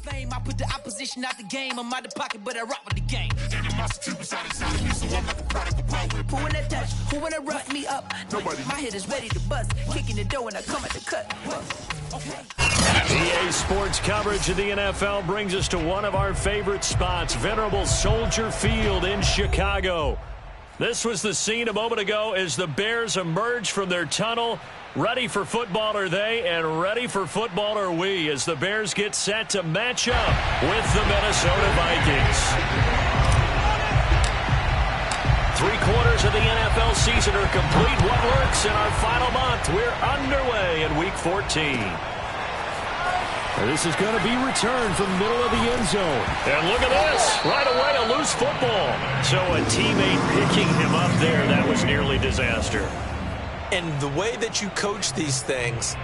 I put the opposition out the game. I'm out the pocket, but I rock with the game. Who wanna touch? Who wanna rough me up? Nobody. My head is ready to bust. Kicking the door when I come at the cut. EA Sports coverage of the NFL brings us to one of our favorite spots, venerable Soldier Field in Chicago. This was the scene a moment ago as the Bears emerged from their tunnel. Ready for football are they, and ready for football are we, as the Bears get set to match up with the Minnesota Vikings. 3/4 of the NFL season are complete. What works in our final month? We're underway in Week 14. This is going to be returned from the middle of the end zone. And look at this. Right away, a loose football. So a teammate picking him up there, that was nearly disaster. And the way that you coach these things,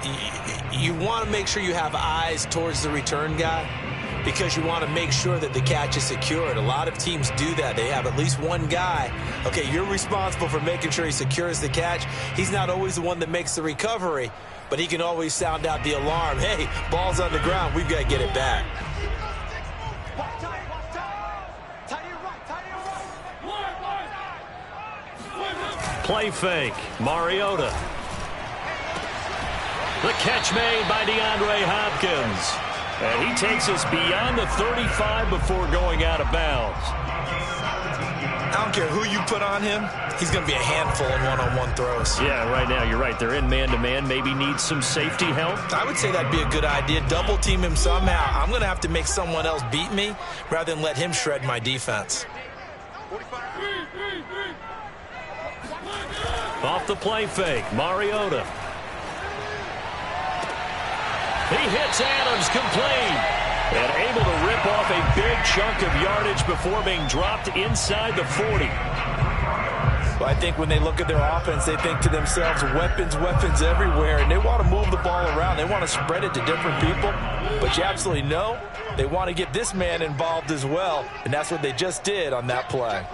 you want to make sure you have eyes towards the return guy because you want to make sure that the catch is secured. A lot of teams do that. They have at least one guy. Okay, you're responsible for making sure he secures the catch. He's not always the one that makes the recovery, but he can always sound out the alarm. Hey, ball's on the ground. We've got to get it back. Play fake. Mariota. The catch made by DeAndre Hopkins. And he takes us beyond the 35 before going out of bounds. I don't care who you put on him. He's going to be a handful in one-on-one throws. Yeah, right now, you're right. They're in man-to-man. Maybe need some safety help. I would say that'd be a good idea. Double team him somehow. I'm going to have to make someone else beat me rather than let him shred my defense. Off the play fake, Mariota. He hits Adams complete. And able to rip off a big chunk of yardage before being dropped inside the 40. Well, I think when they look at their offense, they think to themselves, weapons, weapons everywhere. And they want to move the ball around. They want to spread it to different people. But you absolutely know they want to get this man involved as well. And that's what they just did on that play.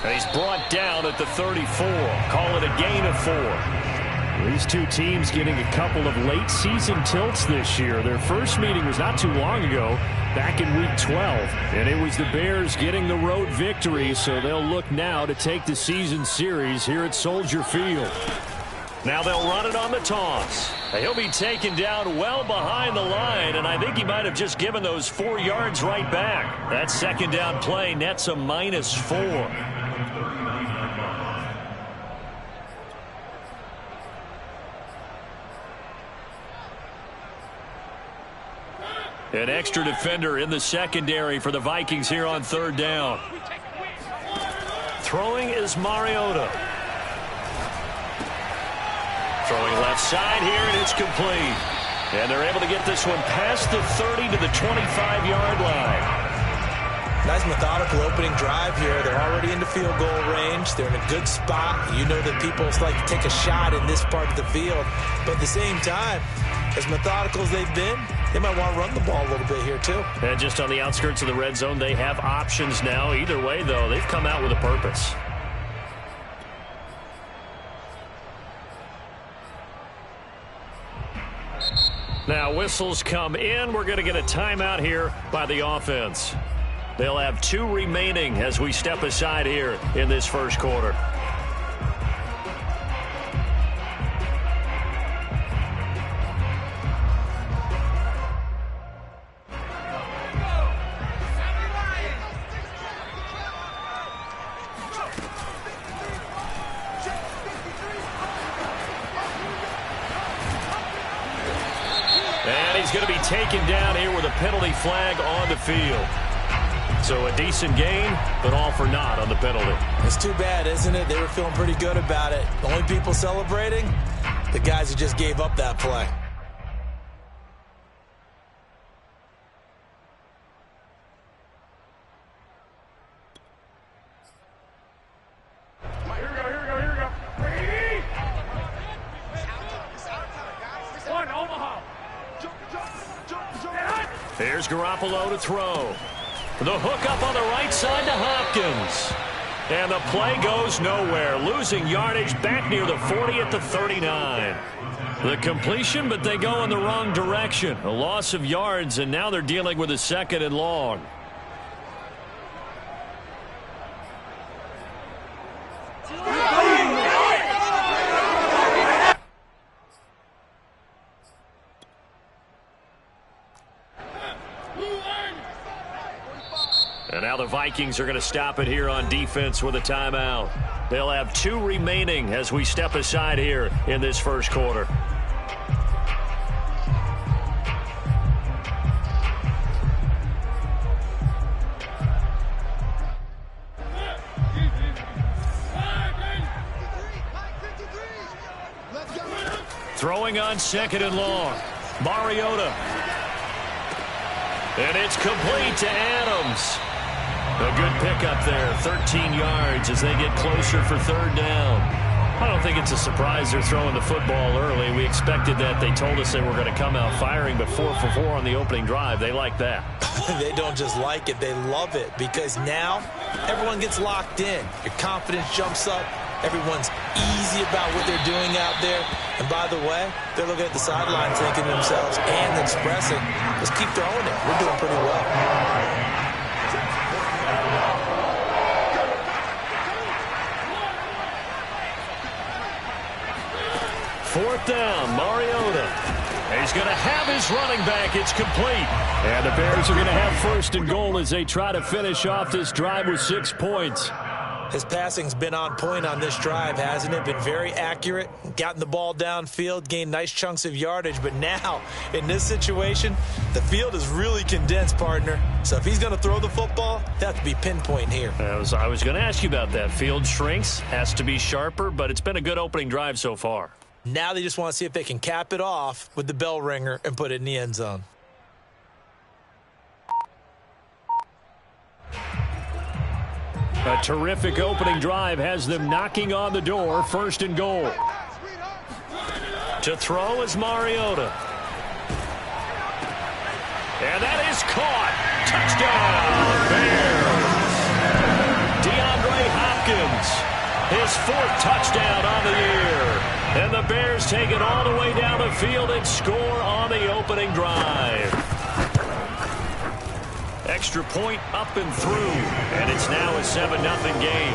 And he's brought down at the 34. Call it a gain of 4. These two teams getting a couple of late season tilts this year. Their first meeting was not too long ago, back in Week 12. And it was the Bears getting the road victory, so they'll look now to take the season series here at Soldier Field. Now they'll run it on the toss. He'll be taken down well behind the line, and I think he might have just given those 4 yards right back. That second down play nets a -4. An extra defender in the secondary for the Vikings here on 3rd down. Throwing is Mariota. Throwing left side here, and it's complete. And they're able to get this one past the 30 to the 25-yard line. Nice methodical opening drive here. They're already in the field goal range. They're in a good spot. You know that people like to take a shot in this part of the field. But at the same time, as methodical as they've been, they might want to run the ball a little bit here too. And just on the outskirts of the red zone, they have options now. Either way, though, they've come out with a purpose. Now whistles come in. We're going to get a timeout here by the offense. They'll have 2 remaining as we step aside here in this first quarter. He's going to be taken down here with a penalty flag on the field. So a decent gain, but all for naught on the penalty. It's too bad, isn't it? They were feeling pretty good about it. The only people celebrating, the guys who just gave up that play. There's Garoppolo to throw. The hook up on the right side to Hopkins. And the play goes nowhere, losing yardage back near the 40 at the 39. The completion, but they go in the wrong direction. A loss of yards, and now they're dealing with a 2nd and long. And now the Vikings are going to stop it here on defense with a timeout. They'll have 2 remaining as we step aside here in this first quarter. Throwing on 2nd and long. Mariota. And it's complete to Adams. A good pickup there, 13 yards as they get closer for 3rd down. I don't think it's a surprise they're throwing the football early. We expected that. They told us they were going to come out firing, but 4 for 4 on the opening drive. They like that. They don't just like it, they love it, because now everyone gets locked in. Your confidence jumps up. Everyone's easy about what they're doing out there. And by the way, they're looking at the sideline thinking to themselves and expressing, let's keep throwing it. We're doing pretty well. Fourth down, Mariota. He's going to have his running back. It's complete. And the Bears are going to have 1st and goal as they try to finish off this drive with 6 points. His passing's been on point on this drive, hasn't it? Been very accurate, gotten the ball downfield, gained nice chunks of yardage. But now, in this situation, the field is really condensed, partner. So if he's going to throw the football, that has to be pinpoint here. I was going to ask you about that. Field shrinks, has to be sharper, but it's been a good opening drive so far. Now they just want to see if they can cap it off with the bell ringer and put it in the end zone. A terrific opening drive has them knocking on the door. 1st and goal. To throw is Mariota. And that is caught. Touchdown, Bears. DeAndre Hopkins. His 4th touchdown on the year. And the Bears take it all the way down the field and score on the opening drive. Extra point up and through. And it's now a 7-0 game.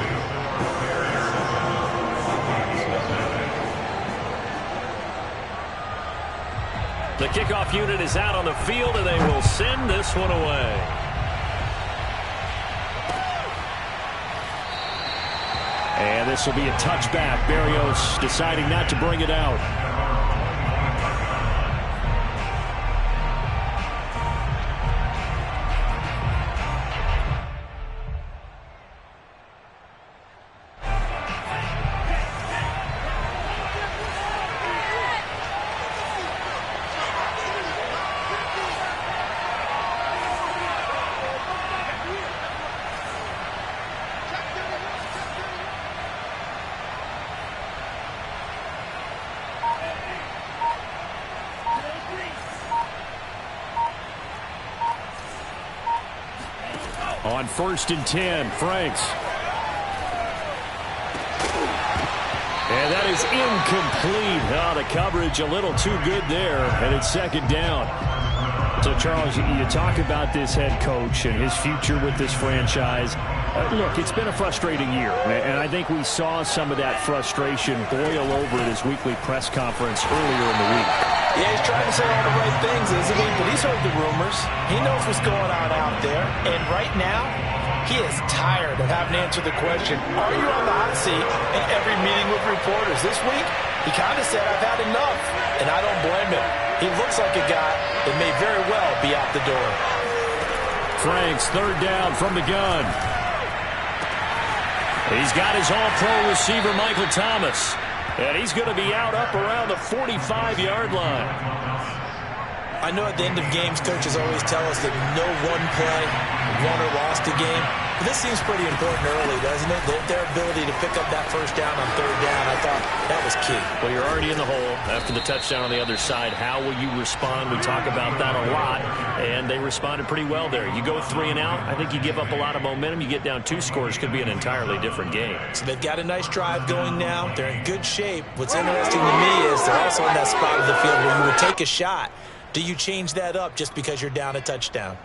The kickoff unit is out on the field, and they will send this one away. And this will be a touchback. Berrios deciding not to bring it out. On 1st and 10, Franks. And that is incomplete. Oh, the coverage a little too good there, and it's 2nd down. So, Charles, you talk about this head coach and his future with this franchise. Look, it's been a frustrating year, and I think we saw some of that frustration boil over at his weekly press conference earlier in the week. Yeah, he's trying to say all the right things, isn't he? But he's heard the rumors. He knows what's going on out there. And right now, he is tired of having to answer the question, are you on the hot seat in every meeting with reporters? This week, he kind of said, I've had enough. And I don't blame him. He looks like a guy that may very well be out the door. Franks, 3rd down from the gun. He's got his all-pro receiver, Michael Thomas. And he's going to be out up around the 45-yard line. I know at the end of games, coaches always tell us that no one play won or lost a game. But this seems pretty important early, doesn't it? Their ability to pick up that first down on third down, I thought that was key. Well, you're already in the hole after the touchdown on the other side. How will you respond? We talk about that a lot, and they responded pretty well there. You go 3 and out, I think you give up a lot of momentum. You get down 2 scores, could be an entirely different game. So they've got a nice drive going now. They're in good shape. What's interesting to me is they're also in that spot of the field where you would take a shot. Do you change that up just because you're down a touchdown?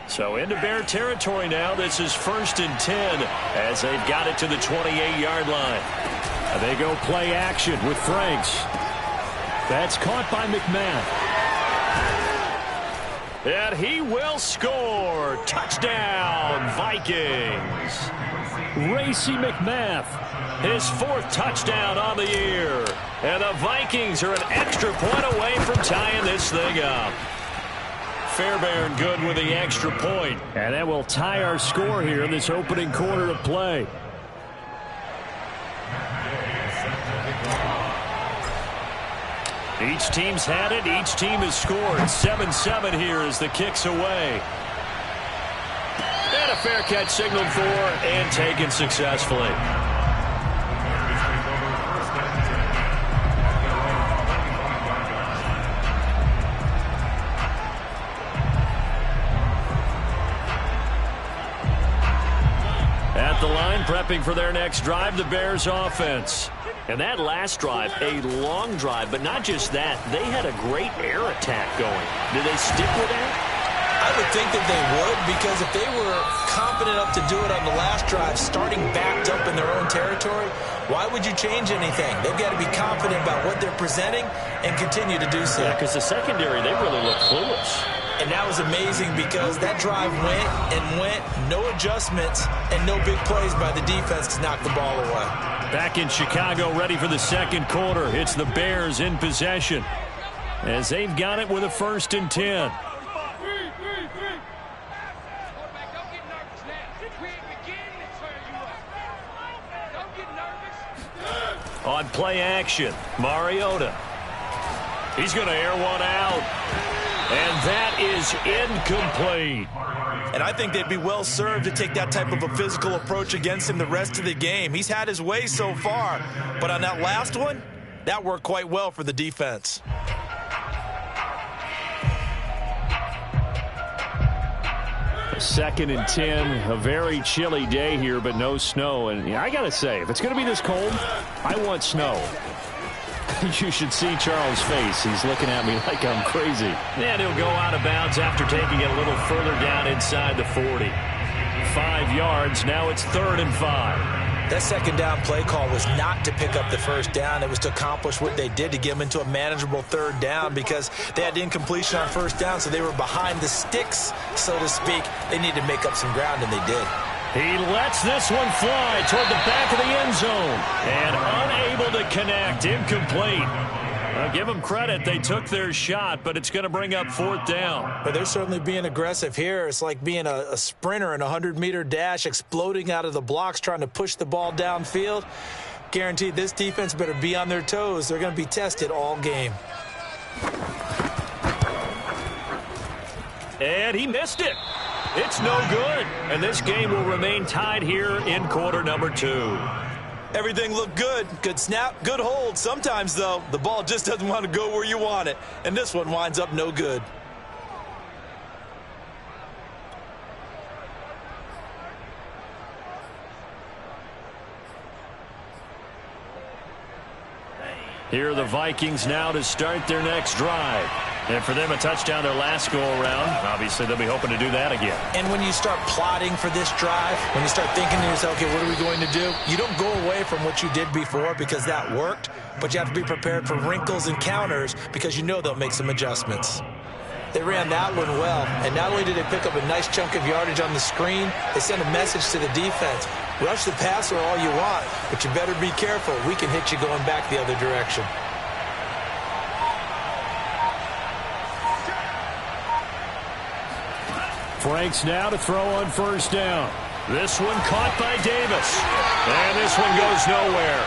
So into Bear territory now. This is 1st and 10 as they've got it to the 28-yard line. And they go play action with Franks. That's caught by McMahon. And he will score. Touchdown, Vikings. Racey McMath. His 4th touchdown on the year. And the Vikings are an extra point away from tying this thing up. Fairbairn good with the extra point. And that will tie our score here in this opening quarter of play. Each team's had it. Each team has scored. 7-7 here as the kick's away. And a fair catch signaled for and taken successfully. At the line, prepping for their next drive, the Bears offense. And that last drive, a long drive, but not just that. They had a great air attack going. Did they stick with that? I would think that they would, because if they were confident enough to do it on the last drive, starting backed up in their own territory, why would you change anything? They've got to be confident about what they're presenting and continue to do so. Yeah, because the secondary, they really look clueless. And that was amazing because that drive went and went, no adjustments, and no big plays by the defense to knock the ball away. Back in Chicago, ready for the second quarter. It's the Bears in possession as they've got it with a 1st and 10. On play action, Mariota. He's going to air one out. And that is incomplete. And I think they'd be well served to take that type of a physical approach against him the rest of the game. He's had his way so far, but on that last one, that worked quite well for the defense. Second and 10, a very chilly day here, but no snow. And I got to say, if it's going to be this cold, I want snow. You should see Charles' face. He's looking at me like I'm crazy. And he'll go out of bounds after taking it a little further down inside the 40. 5 yards. Now it's 3rd and 5. That second down play call was not to pick up the first down. It was to accomplish what they did, to get them into a manageable 3rd down, because they had incompletion on first down, so they were behind the sticks, so to speak. They needed to make up some ground, and they did. He lets this one fly toward the back of the end zone and unable to connect. Incomplete. I'll give them credit. They took their shot, but it's going to bring up 4th down. But they're certainly being aggressive here. It's like being a sprinter in a 100-meter dash, exploding out of the blocks, trying to push the ball downfield. Guaranteed this defense better be on their toes. They're going to be tested all game. And he missed it. It's no good. And this game will remain tied here in quarter number 2. Everything looked good. Good snap, good hold. Sometimes, though, the ball just doesn't want to go where you want it. And this one winds up no good. Here are the Vikings now to start their next drive. And for them, a touchdown their last go-around. Obviously, they'll be hoping to do that again. And when you start plotting for this drive, when you start thinking to yourself, okay, what are we going to do? You don't go away from what you did before because that worked, but you have to be prepared for wrinkles and counters because you know they'll make some adjustments. They ran that one well, and not only did they pick up a nice chunk of yardage on the screen, they sent a message to the defense. Rush the passer all you want, but you better be careful. We can hit you going back the other direction. Franks now to throw on first down. This one caught by Davis. And this one goes nowhere.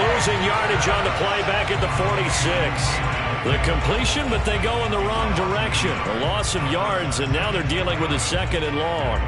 Losing yardage on the play back at the 46. The completion, but they go in the wrong direction. A loss of yards, and now they're dealing with a 2nd and long.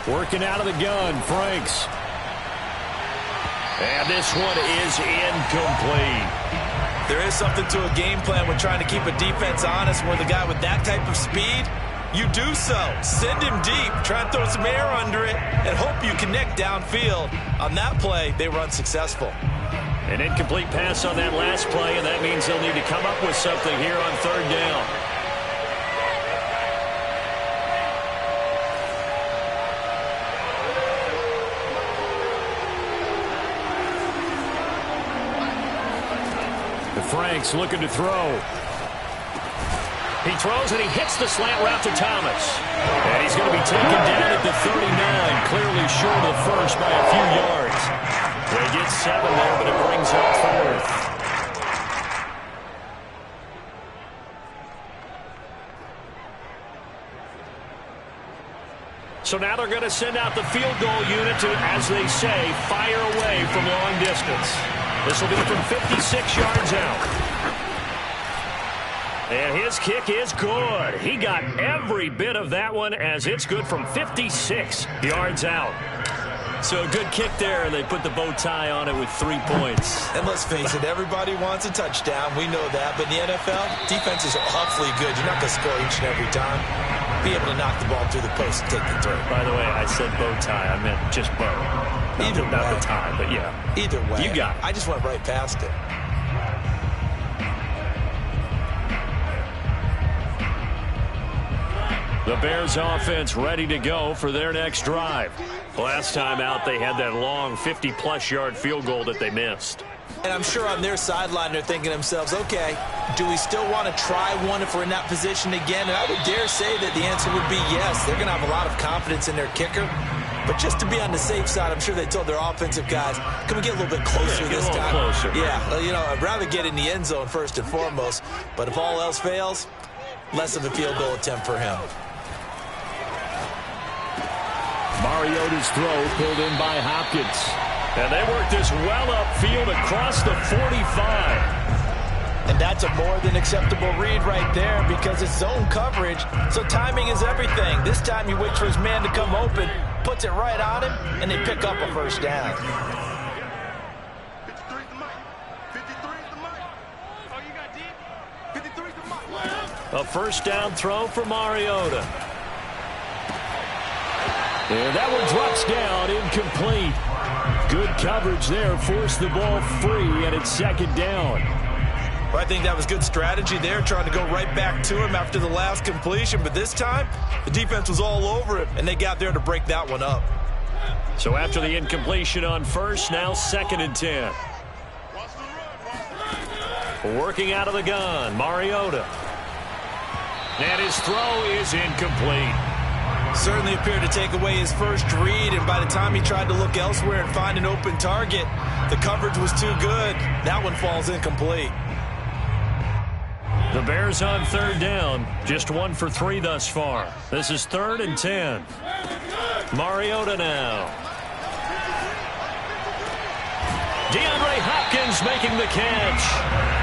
Working out of the gun, Franks. And this one is incomplete. There is something to a game plan with trying to keep a defense honest where the guy with that type of speed, you do so. Send him deep, try and throw some air under it, and hope you connect downfield. On that play, they were unsuccessful. An incomplete pass on that last play, and that means they'll need to come up with something here on 3rd down. Franks looking to throw. He throws and he hits the slant route to Thomas. And he's going to be taken down at the 39, clearly short of the first by a few yards. They get 7 there, but it brings up 4th. So now they're going to send out the field goal unit to, as they say, fire away from long distance. This will be from 56 yards out. And his kick is good. He got every bit of that one as it's good from 56 yards out. So a good kick there, and they put the bow tie on it with 3 points. And let's face it, everybody wants a touchdown. We know that. But in the NFL, defense is awfully good. You're not going to score each and every time. Be able to knock the ball through the post and take the throw. By the way, I said bow tie. I meant just bow. Either way. Not the tie, but yeah. Either way. You got it. I just went right past it. The Bears offense ready to go for their next drive. Last time out, they had that long 50-plus yard field goal that they missed. And I'm sure on their sideline they're thinking to themselves, okay, do we still want to try one if we're in that position again? And I would dare say that the answer would be yes. They're going to have a lot of confidence in their kicker. But just to be on the safe side, I'm sure they told their offensive guys, can we get a little bit closer this time? Closer. Yeah, you know, I'd rather get in the end zone first and foremost. But if all else fails, less of a field goal attempt for him. Mariota's throw pulled in by Hopkins. And they work this well upfield across the 45. And that's a more than acceptable read right there because it's zone coverage, so timing is everything. This time he waits for his man to come open, puts it right on him, and they pick up a first down. A first down throw for Mariota. And that one drops down, incomplete. Good coverage there, forced the ball free, and it's 2nd down. Well, I think that was good strategy there, trying to go right back to him after the last completion. But this time, the defense was all over him, and they got there to break that one up. So after the incompletion on first, now 2nd and 10. Working out of the gun, Mariota. And his throw is incomplete. Certainly appeared to take away his first read, and by the time he tried to look elsewhere and find an open target, the coverage was too good. That one falls incomplete. The Bears on 3rd down, just 1 for 3 thus far. This is 3rd and 10. Mariota now. DeAndre Hopkins making the catch.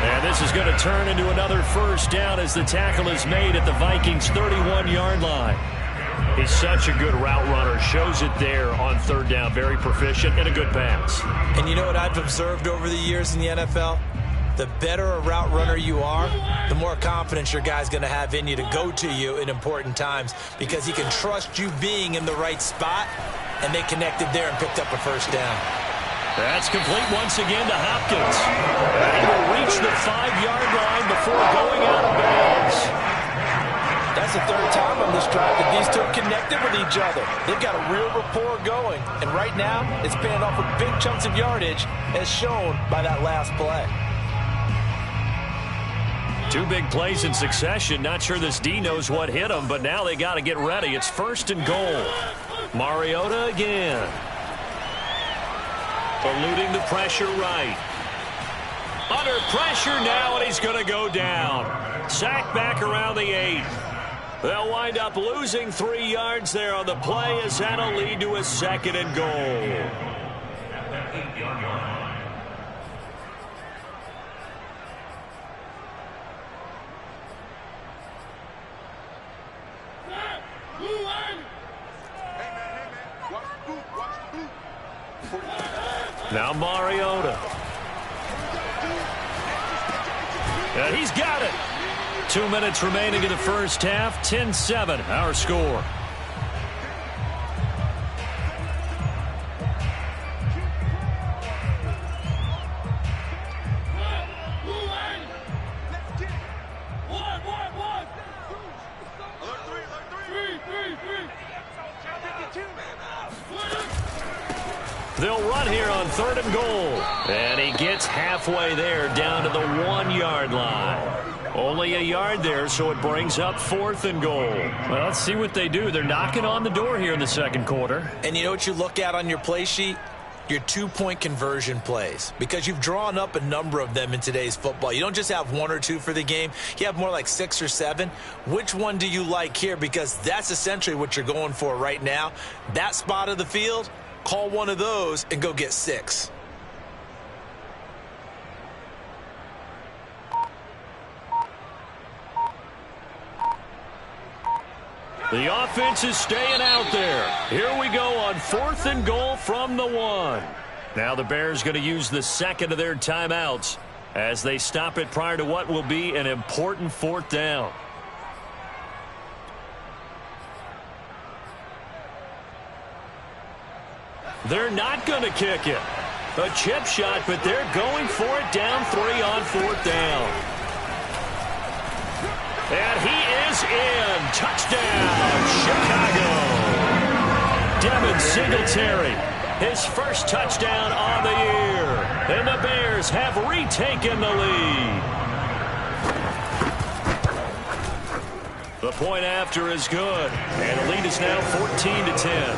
And this is going to turn into another first down as the tackle is made at the Vikings' 31-yard line. He's such a good route runner. Shows it there on 3rd down. Very proficient and a good pass. And you know what I've observed over the years in the NFL? The better a route runner you are, the more confidence your guy's going to have in you to go to you in important times because he can trust you being in the right spot, and they connected there and picked up a first down. That's complete once again to Hopkins. And he will reach the 5-yard line before going out of bounds. That's the 3rd time on this drive that these two have connected with each other. They've got a real rapport going. And right now, it's paying off with big chunks of yardage as shown by that last play. Two big plays in succession. Not sure this D knows what hit him, but now they got to get ready. It's 1st and goal. Mariota again. Eluding the pressure right. Under pressure now, and he's going to go down. Sacked back around the 8. They'll wind up losing 3 yards there on the play as that'll lead to a 2nd and goal. Now Mariota. And he's got it. 2 minutes remaining in the first half. 10-7, our score. They'll run here on 3rd and goal. And he gets halfway there down to the 1-yard line. Only a yard there, so it brings up 4th and goal. Well, let's see what they do. They're knocking on the door here in the second quarter. And you know what you look at on your play sheet? Your 2-point conversion plays. Because you've drawn up a number of them in today's football. You don't just have 1 or 2 for the game. You have more like 6 or 7. Which one do you like here? Because that's essentially what you're going for right now. That spot of the field, call one of those and go get 6. The offense is staying out there. Here we go on 4th and goal from the 1. Now the Bears going to use the 2nd of their timeouts as they stop it prior to what will be an important 4th down. They're not going to kick it. A chip shot, but they're going for it down 3 on 4th down. And he is in. Touchdown, Chicago. Devin Singletary, his first touchdown on the year. And the Bears have retaken the lead. The point after is good. And the lead is now 14-10.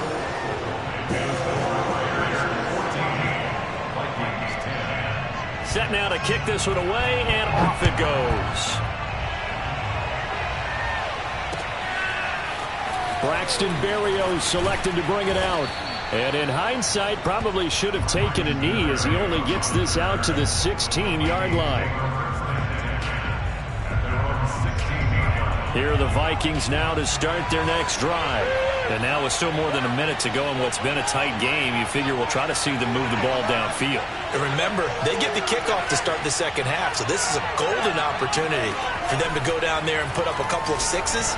Set now to kick this one away, and off it goes. Braxton Berrios selected to bring it out. And in hindsight, probably should have taken a knee as he only gets this out to the 16-yard line. Here are the Vikings now to start their next drive. And now with still more than a minute to go in what's been a tight game, you figure we'll try to see them move the ball downfield. And remember, they get the kickoff to start the second half, so this is a golden opportunity for them to go down there and put up a couple of 6s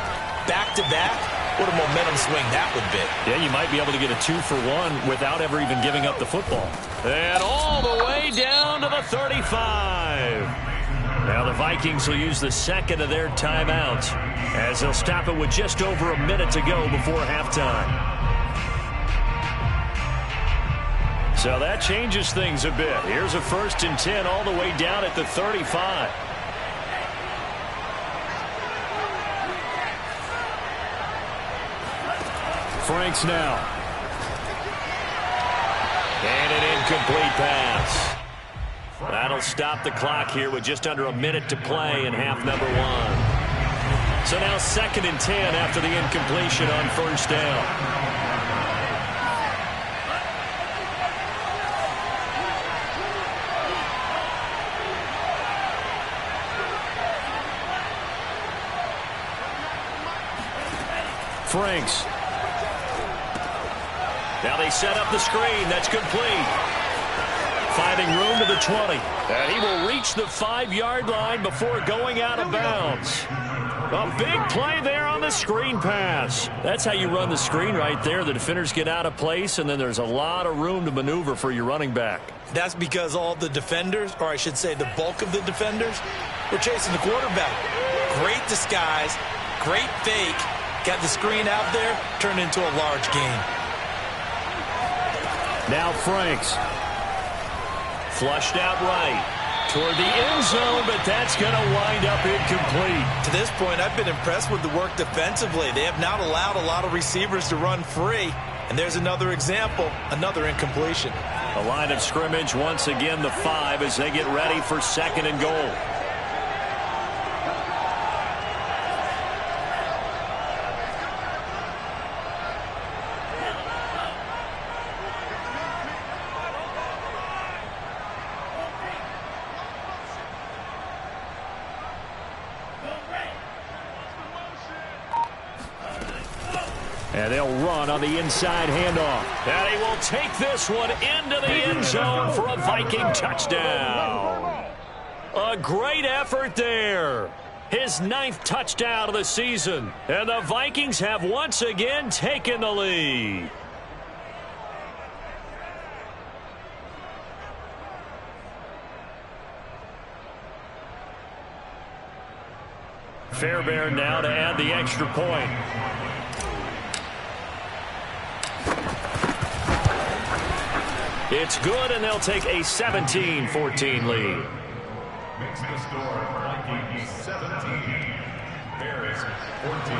back-to-back. What a momentum swing that would be. Yeah, you might be able to get a 2-for-1 without ever even giving up the football. And all the way down to the 35. Now the Vikings will use the 2nd of their timeouts as they'll stop it with just over a minute to go before halftime. So that changes things a bit. Here's a 1st and 10 all the way down at the 35. Franks now. And an incomplete pass. That'll stop the clock here with just under a minute to play in half number 1. So now 2nd and 10 after the incompletion on 1st down. Franks. Now they set up the screen. That's complete. Finding room to the 20. And he will reach the 5-yard line before going out of bounds. A big play there on the screen pass. That's how you run the screen right there. The defenders get out of place, and then there's a lot of room to maneuver for your running back. That's because all the defenders, or I should say the bulk of the defenders, were chasing the quarterback. Great disguise, great fake. Got the screen out there, turned into a large gain. Now Franks. Flushed out right. Toward the end zone, but that's going to wind up incomplete. To this point, I've been impressed with the work defensively. They have not allowed a lot of receivers to run free. And there's another example, another incompletion. The line of scrimmage once again the 5 as they get ready for 2nd and goal. And they'll run on the inside handoff. And he will take this one into the end zone for a Viking touchdown. A great effort there. His 9th touchdown of the season. And the Vikings have once again taken the lead. Fairbairn now to add the extra point. It's good, and they'll take a 17-14 lead. Makes the score Vikings 17, Bears 14.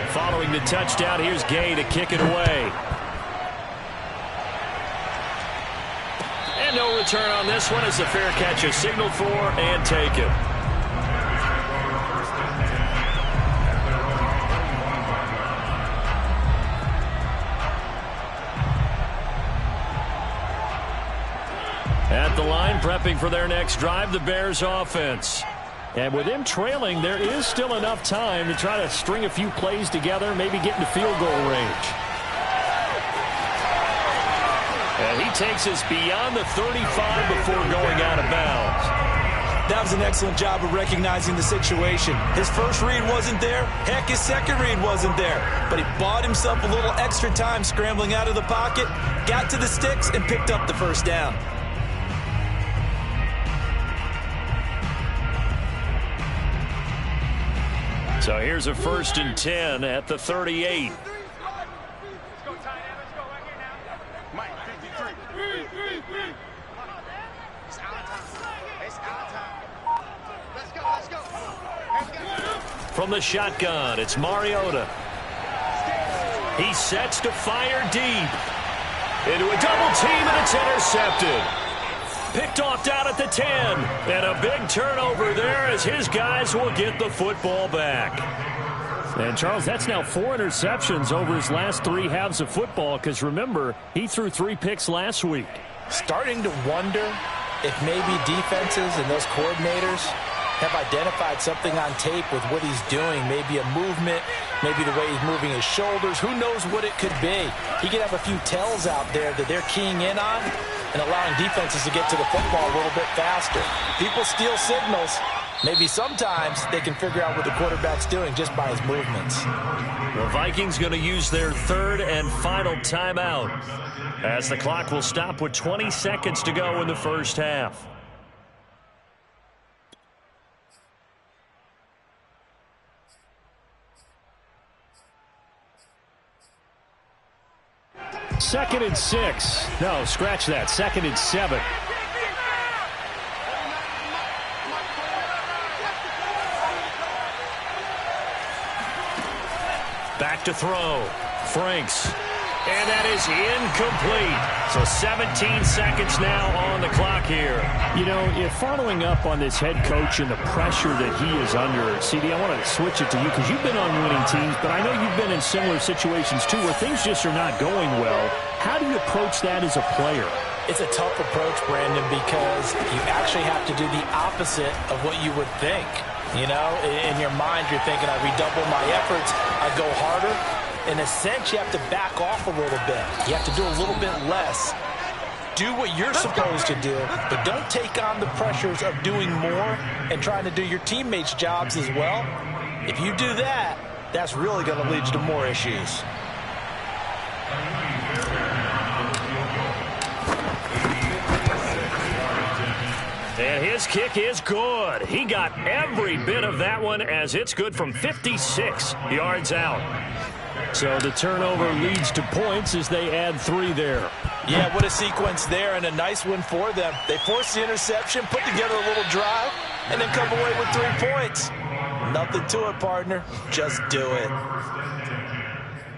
Following the touchdown, here's Gay to kick it away. And no return on this one as the fair catch is signaled for and taken. At the line, prepping for their next drive, the Bears offense. And with them trailing, there is still enough time to try to string a few plays together, maybe get into field goal range. And he takes us beyond the 35 before going out of bounds. That was an excellent job of recognizing the situation. His first read wasn't there. Heck, his second read wasn't there. But he bought himself a little extra time scrambling out of the pocket, got to the sticks, and picked up the first down. So here's a 1st and 10 at the 38. From the shotgun, it's Mariota. He sets to fire deep. Into a double team, and it's intercepted. Picked off down at the 10. And a big turnover there as his guys will get the football back. And, Charles, that's now 4 interceptions over his last 3 halves of football because, remember, he threw 3 picks last week. Starting to wonder if maybe defenses and those coordinators have identified something on tape with what he's doing. Maybe a movement, maybe the way he's moving his shoulders. Who knows what it could be? He could have a few tells out there that they're keying in on and allowing defenses to get to the football a little bit faster. People steal signals. Maybe sometimes they can figure out what the quarterback's doing just by his movements. The Vikings going to use their 3rd and final timeout as the clock will stop with 20 seconds to go in the first half. Second and 6. No, scratch that. 2nd and 7. Back to throw. Franks. And that is incomplete. So 17 seconds now on the clock here. You know, if following up on this head coach and the pressure that he is under, CD, I want to switch it to you because you've been on winning teams, but I know you've been in similar situations too where things just are not going well. How do you approach that as a player? It's a tough approach, Brandon, because you actually have to do the opposite of what you would think. You know, in your mind, you're thinking, I redouble my efforts, I go harder. In a sense, you have to back off a little bit. You have to do a little bit less. Do what you're supposed to do, but don't take on the pressures of doing more and trying to do your teammates' jobs as well. If you do that, that's really going to lead you to more issues. And his kick is good. He got every bit of that one as it's good from 56 yards out. So the turnover leads to points as they add 3 there. Yeah, what a sequence there, and a nice one for them. They forced the interception, put together a little drive, and then come away with 3 points. Nothing to it, partner. Just do it.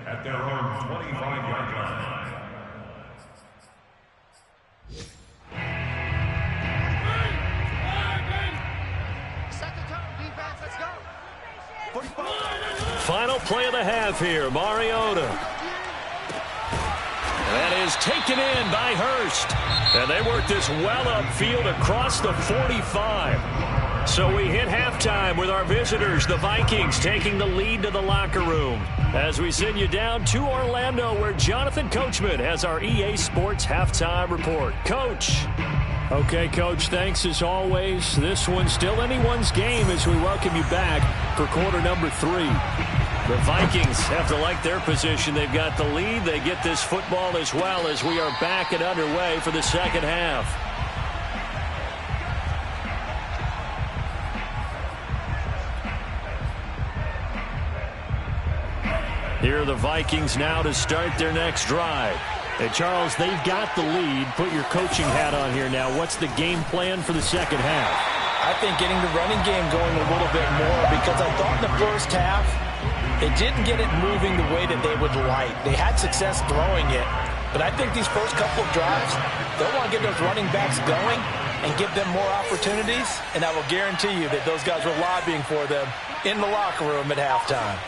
At their own 25-yard line. Final play of the half here, Mariota. That is taken in by Hurst. And they work this well upfield across the 45. So we hit halftime with our visitors, the Vikings, taking the lead to the locker room. As we send you down to Orlando, where Jonathan Coachman has our EA Sports halftime report. Coach. Okay, Coach, thanks as always. This one's still anyone's game as we welcome you back for quarter number 3. The Vikings have to like their position. They've got the lead. They get this football as well as we are back and underway for the second half. Here are the Vikings now to start their next drive. Hey, Charles, they've got the lead. Put your coaching hat on here now. What's the game plan for the second half? I think getting the running game going a little bit more, because I thought in the first half they didn't get it moving the way that they would like. They had success throwing it, but I think these first couple of drives, they'll want to get those running backs going and give them more opportunities, and I will guarantee you that those guys were lobbying for them in the locker room at halftime.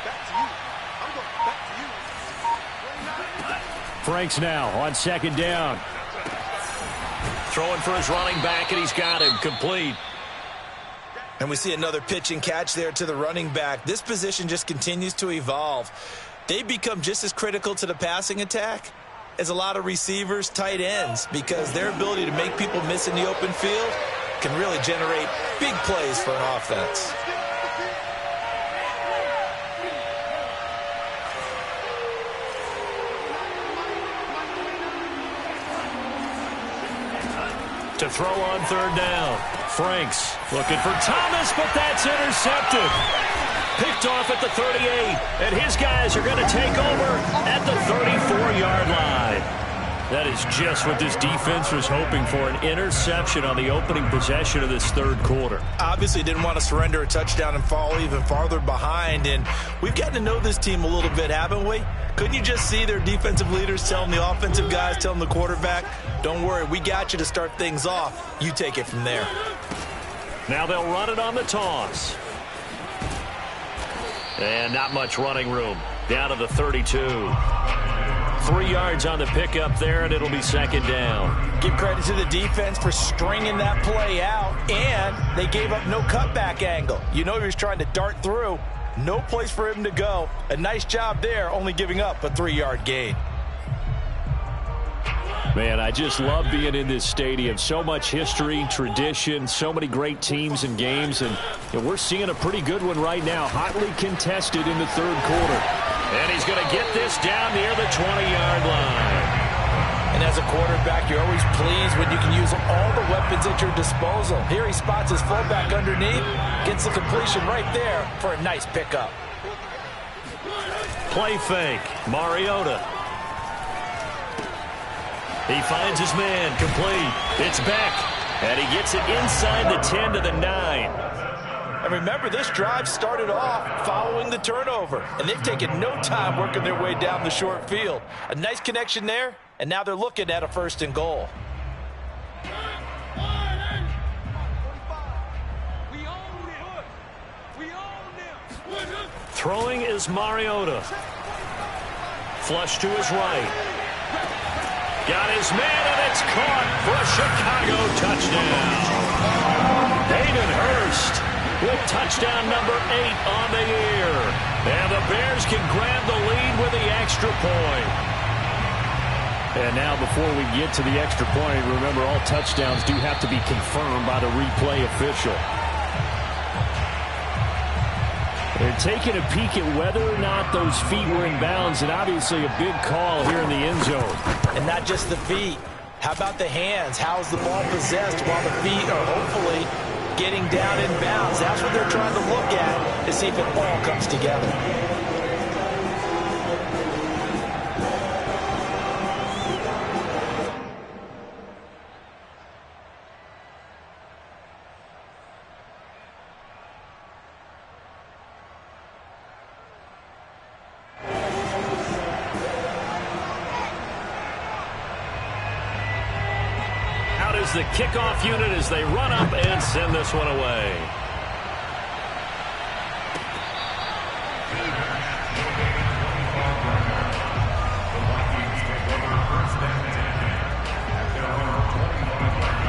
Franks now on second down. Throwing for his running back, and he's got him complete. And we see another pitch and catch there to the running back. This position just continues to evolve. They become just as critical to the passing attack as a lot of receivers, tight ends, because their ability to make people miss in the open field can really generate big plays for an offense. To throw on third down. Franks looking for Thomas, but that's intercepted. Picked off at the 38, and his guys are going to take over at the 34-yard line. That is just what this defense was hoping for, an interception on the opening possession of this third quarter. Obviously didn't want to surrender a touchdown and fall even farther behind, and we've gotten to know this team a little bit, haven't we? Couldn't you just see their defensive leaders telling the offensive guys, telling the quarterback, don't worry, we got you to start things off. You take it from there. Now they'll run it on the toss. And not much running room. Down to the 32. 3 yards on the pickup there, and it'll be second down. Give credit to the defense for stringing that play out, and they gave up no cutback angle. You know he was trying to dart through. No place for him to go. A nice job there, only giving up a 3-yard gain. Man, I just love being in this stadium. So much history, tradition, so many great teams and games, and we're seeing a pretty good one right now, hotly contested in the third quarter. And he's going to get this down near the 20-yard line. And as a quarterback, you're always pleased when you can use all the weapons at your disposal. Here he spots his fullback underneath, gets the completion right there for a nice pickup. Play fake, Mariota. He finds his man, complete. It's Beck, and he gets it inside the 10 to the 9. And remember, this drive started off following the turnover, and they've taken no time working their way down the short field. A nice connection there, and now they're looking at a 1st and goal. Throwing is Mariota. Flush to his right. Got his man, and it's caught for a Chicago touchdown. David Hurst with touchdown number 8 on the year. And the Bears can grab the lead with the extra point. And now before we get to the extra point, remember all touchdowns do have to be confirmed by the replay official. They're taking a peek at whether or not those feet were in bounds, and obviously a big call here in the end zone. And not just the feet. How about the hands? How's the ball possessed while the feet are hopefully getting down in bounds? That's what they're trying to look at to see if it all comes together. the kickoff unit as they run up and send this one away.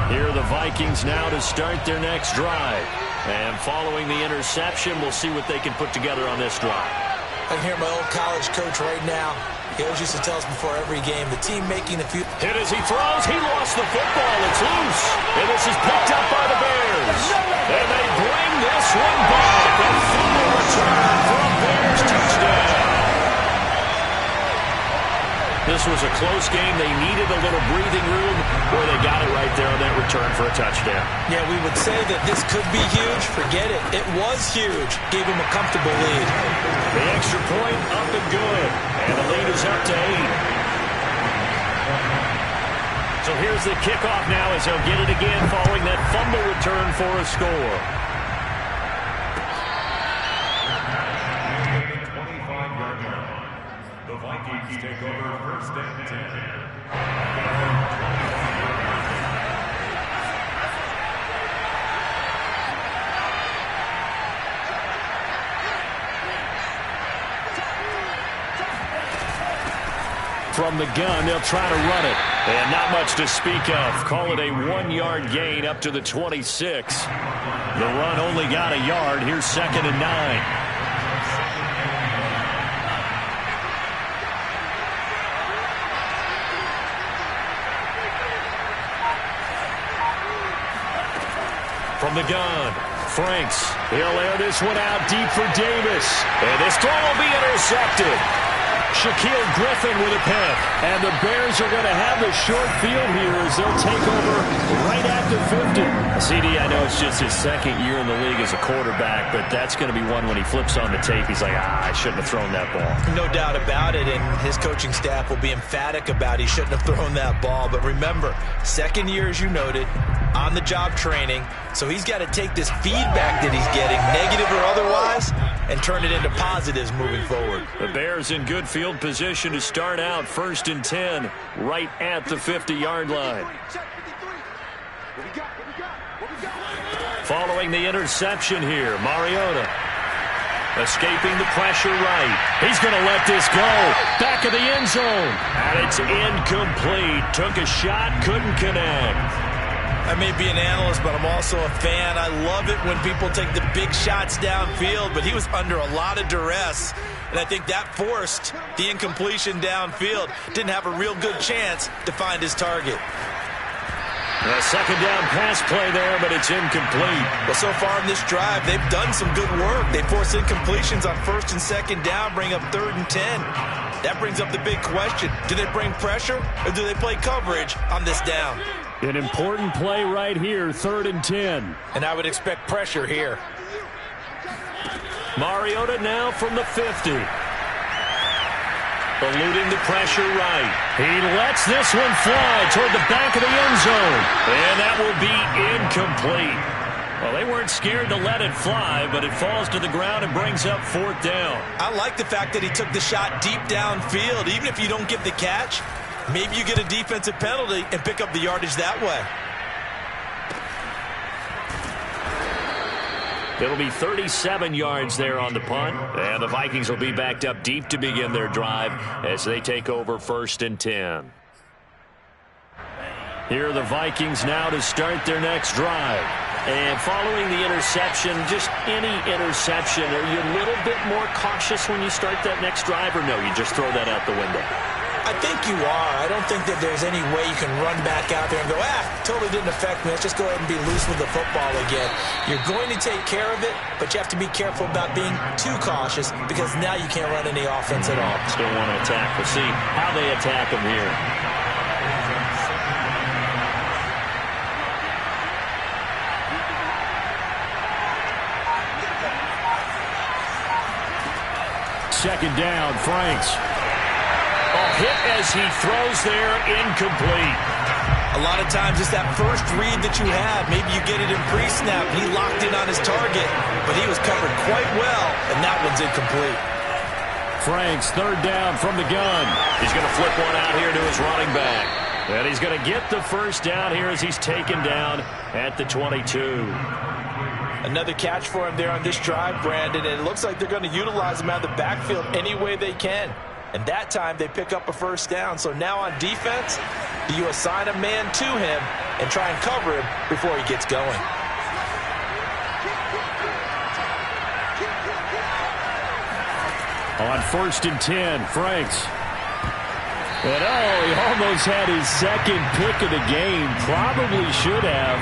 Here are the Vikings now to start their next drive. And following the interception, we'll see what they can put together on this drive. I can hear my old college coach right now. He always used to tell us before every game, the team making a few... Hit as he throws. He lost the football. It's loose. And this is picked up by the Bears. And they bring this one back. A fumble return for a Bears touchdown. This was a close game. They needed a little breathing room. Boy, they got it right there on that return for a touchdown. Yeah, we would say that this could be huge. Forget it. It was huge. Gave him a comfortable lead. The extra point up and good. And the lead is up to 8. So here's the kickoff now as they'll get it again following that fumble return for a score. 25-yard line. The Vikings take over first and 10. From the gun, they'll try to run it. And not much to speak of. Call it a 1-yard gain up to the 26. The run only got a yard. Here's 2nd and 9. From the gun, Franks. He'll air this one out deep for Davis. And this throw will be intercepted. Shaquille Griffin with a pick. And the Bears are going to have the short field here as they'll take over right at the 50. CD, I know it's just his second year in the league as a quarterback, but that's going to be one when he flips on the tape. He's like, I shouldn't have thrown that ball. No doubt about it, and his coaching staff will be emphatic about he shouldn't have thrown that ball. But remember, second year, as you noted, on-the-job training, so he's got to take this feedback that he's getting, negative or otherwise, and turn it into positives moving forward. The Bears in good field position to start out 1st and 10 right at the 50-yard line. Following the interception here, Mariota escaping the pressure right. He's going to let this go. Back of the end zone. And it's incomplete. Took a shot, couldn't connect. I may be an analyst, but I'm also a fan. I love it when people take the big shots downfield, but he was under a lot of duress, and I think that forced the incompletion downfield. Didn't have a real good chance to find his target. A second down pass play there, but it's incomplete. Well, so far in this drive, they've done some good work. They force incompletions on 1st and 2nd down, bring up 3rd and 10. That brings up the big question. Do they bring pressure, or do they play coverage on this down? An important play right here, 3rd and 10. And I would expect pressure here. Mariota now from the 50. Eluding the pressure right. He lets this one fly toward the back of the end zone. And that will be incomplete. Well, they weren't scared to let it fly, but it falls to the ground and brings up 4th down. I like the fact that he took the shot deep downfield. Even if you don't get the catch, maybe you get a defensive penalty and pick up the yardage that way. It'll be 37 yards there on the punt. And the Vikings will be backed up deep to begin their drive as they take over 1st and 10. Here are the Vikings now to start their next drive. And following the interception, just any interception, are you a little bit more cautious when you start that next drive, or no, you just throw that out the window? I think you are. I don't think that there's any way you can run back out there and go, totally didn't affect me. Let's just go ahead and be loose with the football again. You're going to take care of it, but you have to be careful about being too cautious because now you can't run any offense at all. Still want to attack. We'll see how they attack them here. Second down, Franks. Hit as he throws there, incomplete. A lot of times it's that first read that you have. Maybe you get it in pre-snap. He locked in on his target, but he was covered quite well, and that one's incomplete. Franks, 3rd down from the gun. He's going to flip one out here to his running back. And he's going to get the first down here as he's taken down at the 22. Another catch for him there on this drive, Brandon, and it looks like they're going to utilize him out of the backfield any way they can. And that time they pick up a first down. So now on defense, do you assign a man to him and try and cover him before he gets going? On 1st and 10, Franks. And he almost had his second pick of the game. Probably should have.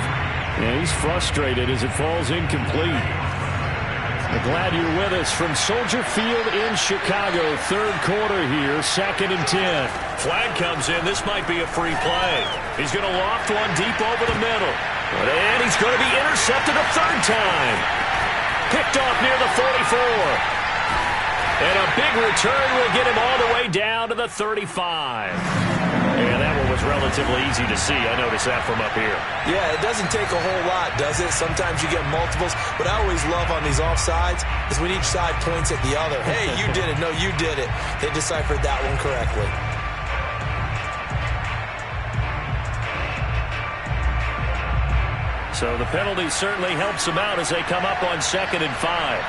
And he's frustrated as it falls incomplete. I'm glad you're with us from Soldier Field in Chicago. Third quarter here, 2nd and 10. Flag comes in. This might be a free play. He's going to loft one deep over the middle. And he's going to be intercepted a third time. Picked off near the 44. And a big return will get him all the way down to the 35. And that one was relatively easy to see. I noticed that from up here. Yeah, it doesn't take a whole lot, does it? Sometimes you get multiples. But I always love on these offsides is when each side points at the other. Hey, you did it. No, you did it. They deciphered that one correctly. So the penalty certainly helps them out as they come up on 2nd and 5.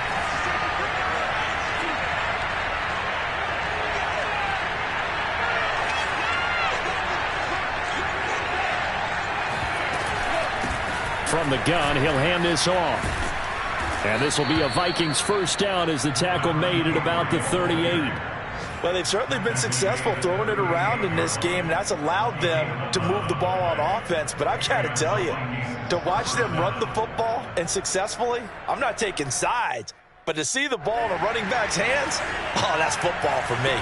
From the gun, he'll hand this off. And this will be a Vikings first down as the tackle made at about the 38. Well, they've certainly been successful throwing it around in this game, and that's allowed them to move the ball on offense. But I've got to tell you, to watch them run the football and successfully, I'm not taking sides, but to see the ball in a running back's hands, oh, that's football for me.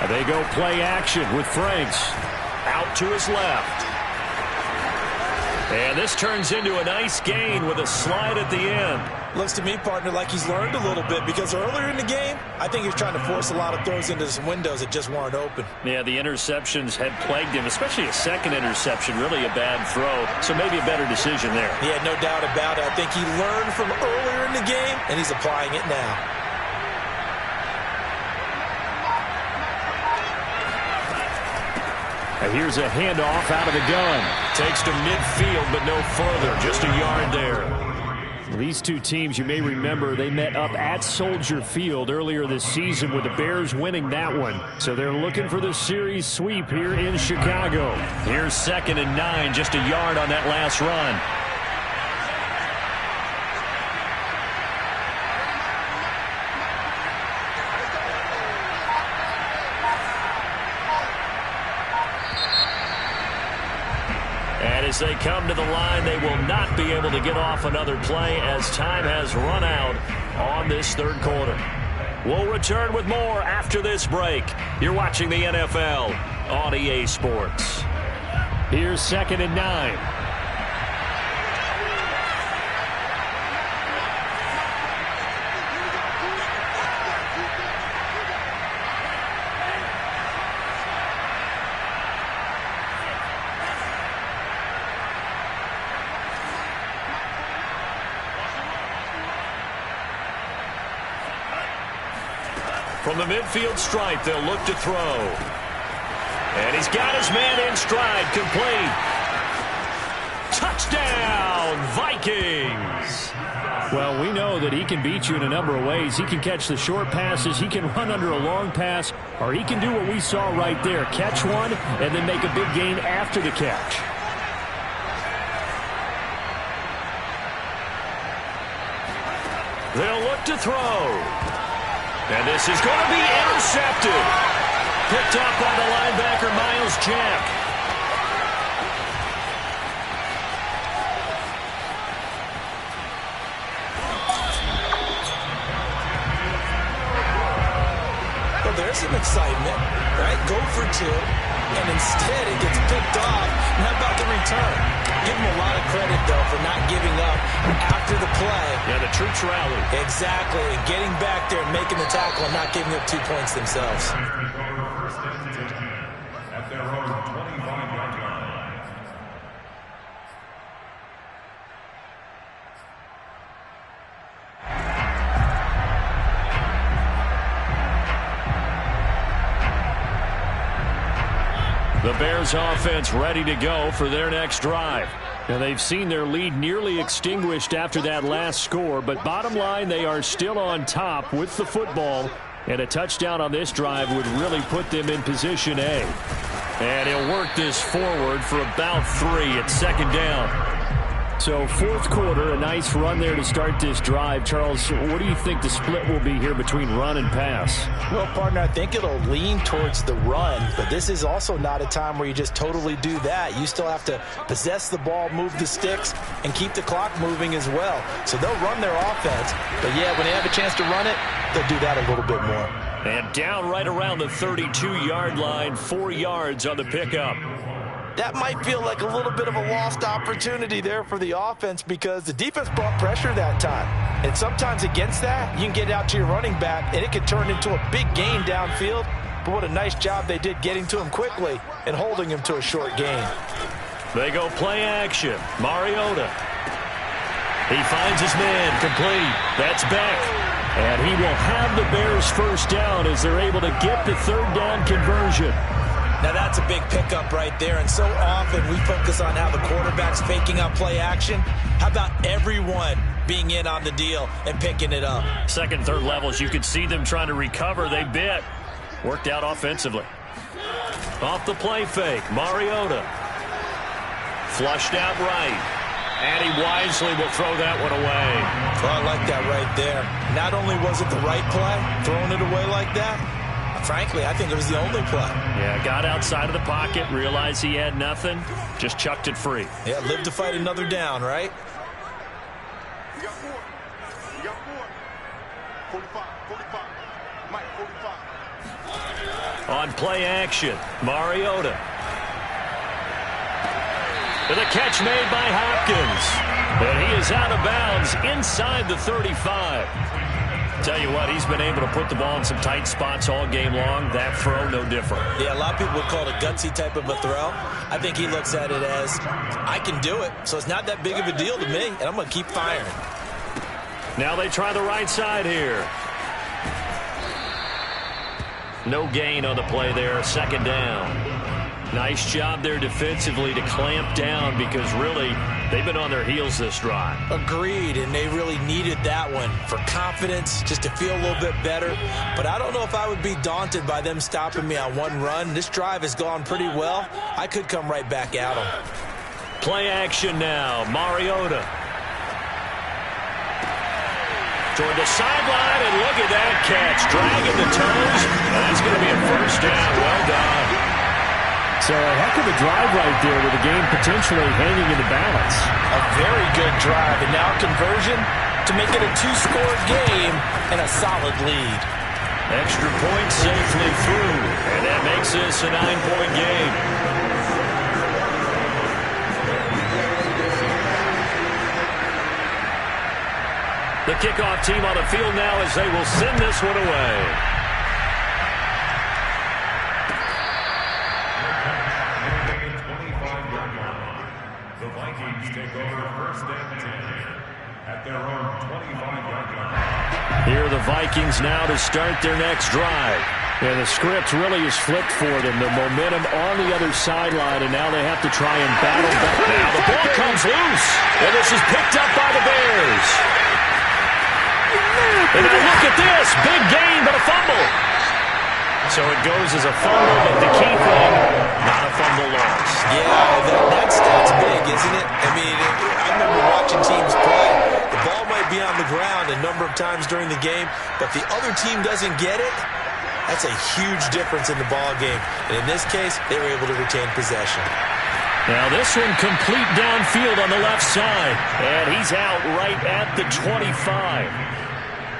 And they go play action with Franks. Out to his left. And this turns into a nice gain with a slide at the end. Looks to me, partner, like he's learned a little bit because earlier in the game, I think he was trying to force a lot of throws into some windows that just weren't open. Yeah, the interceptions had plagued him, especially a second interception, really a bad throw. So maybe a better decision there. Yeah, no doubt about it. I think he learned from earlier in the game, and he's applying it now. And here's a handoff out of the gun. Takes to midfield, but no further. Just a yard there. These two teams, you may remember, they met up at Soldier Field earlier this season with the Bears winning that one. So they're looking for the series sweep here in Chicago. Here's 2nd and 9, just a yard on that last run. And as they come to the line, they will not be able to get off another play as time has run out on this third quarter. We'll return with more after this break. You're watching the NFL on EA Sports. Here's 2nd and 9. From the midfield stripe, they'll look to throw. And he's got his man in stride, complete. Touchdown, Vikings! Well, we know that he can beat you in a number of ways. He can catch the short passes, he can run under a long pass, or he can do what we saw right there, catch one and then make a big gain after the catch. They'll look to throw. And this is going to be intercepted. Picked up by the linebacker, Miles Jack. Well, there's some excitement, right? Go for two, and instead it gets picked off. And how about the return? Give him a lot of credit, though, for not giving up after the play. Yeah, the troops rallied. Exactly, and getting back there and making the tackle and not giving up 2 points themselves. At their own 25-yard line. Bears offense ready to go for their next drive. Now they've seen their lead nearly extinguished after that last score, but bottom line, they are still on top with the football, and a touchdown on this drive would really put them in position A. And he'll work this forward for about 3 at second down. So fourth quarter, a nice run there to start this drive. Charles, what do you think the split will be here between run and pass? Well, partner, I think it'll lean towards the run, but this is also not a time where you just totally do that. You still have to possess the ball, move the sticks, and keep the clock moving as well. So they'll run their offense, but yeah, when they have a chance to run it, they'll do that a little bit more. And down right around the 32-yard line, 4 yards on the pickup. That might feel like a little bit of a lost opportunity there for the offense because the defense brought pressure that time. And sometimes against that, you can get out to your running back, and it can turn into a big gain downfield. But what a nice job they did getting to him quickly and holding him to a short gain. They go play action. Mariota. He finds his man complete. That's Beck. And he will have the Bears first down as they're able to get the third down conversion. Now that's a big pickup right there, and so often we focus on how the quarterback's faking out play action. How about everyone being in on the deal and picking it up? Second, third levels, you could see them trying to recover. They bit. Worked out offensively. Off the play fake, Mariota. Flushed out right. And he wisely will throw that one away. Well, I like that right there. Not only was it the right play, throwing it away like that, frankly, I think it was the only play. Yeah, got outside of the pocket, realized he had nothing, just chucked it free. Yeah, live to fight another down, right? We got 4. We got 4. 45. Mike, 45. On play action, Mariota. With a catch made by Hopkins. And he is out of bounds inside the 35. Tell you what, he's been able to put the ball in some tight spots all game long. That throw, no different. Yeah, a lot of people would call it a gutsy type of a throw. I think he looks at it as, I can do it, so it's not that big of a deal to me, and I'm going to keep firing. Now they try the right side here. No gain on the play there, second down. Nice job there defensively to clamp down because really they've been on their heels this drive. Agreed, and they really needed that one for confidence, just to feel a little bit better. But I don't know if I would be daunted by them stopping me on one run. This drive has gone pretty well. I could come right back at them. Play action now, Mariota. Toward the sideline, and look at that catch. Dragging the toes. That's going to be a first down. Well done. So a heck of a drive right there with the game potentially hanging in the balance. A very good drive, and now conversion to make it a 2-score game and a solid lead. Extra point safely through, and that makes this a 9-point game. The kickoff team on the field now as they will send this one away. The Vikings take over first and 10 at their own 25-yard line. Here are the Vikings now to start their next drive. And the script really is flipped for them. The momentum on the other sideline, and now they have to try and battle back. Now the ball comes loose, and this is picked up by the Bears. And now look at this. Big gain, but a fumble. So it goes as a fumble, but the key thing, not a fumble loss. Yeah, that stat's big, isn't it? I mean, I remember watching teams play. The ball might be on the ground a number of times during the game, but the other team doesn't get it. That's a huge difference in the ball game. And in this case, they were able to retain possession. Now this one complete downfield on the left side. And he's out right at the 25.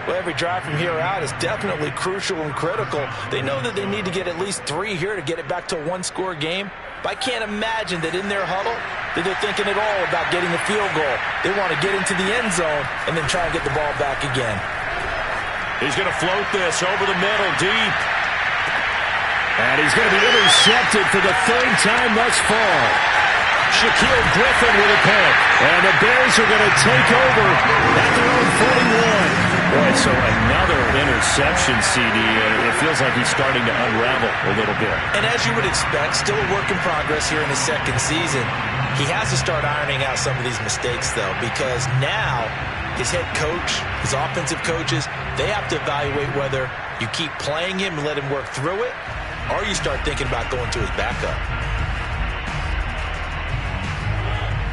Well, every drive from here out is definitely crucial and critical. They know that they need to get at least 3 here to get it back to a 1-score game. But I can't imagine that in their huddle that they're thinking at all about getting a field goal. They want to get into the end zone and then try and get the ball back again. He's going to float this over the middle, deep. And he's going to be intercepted for the 3rd time thus far. Shaquille Griffin with a pick. And the Bears are going to take over at their own 41. Boy, so another interception, CD. It feels like he's starting to unravel a little bit. And as you would expect, still a work in progress here in his second season. He has to start ironing out some of these mistakes, though, because now his head coach, his offensive coaches, they have to evaluate whether you keep playing him and let him work through it, or you start thinking about going to his backup.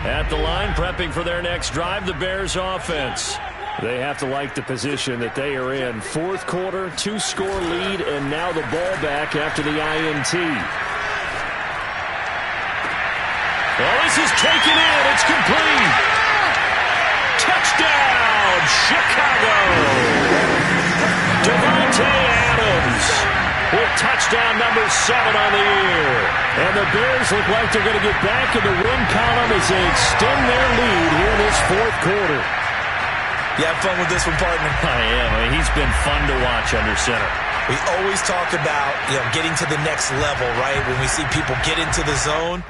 At the line, prepping for their next drive, the Bears offense. They have to like the position that they are in. Fourth quarter, 2-score lead, and now the ball back after the INT. Well, this is taken in. It's complete. Touchdown, Chicago. Davante Adams with touchdown number 7 on the year. And the Bears look like they're going to get back in the win column as they extend their lead here in this fourth quarter. You have fun with this one, partner? I am. I mean, he's been fun to watch under center. We always talk about, getting to the next level, right? When we see people get into the zone,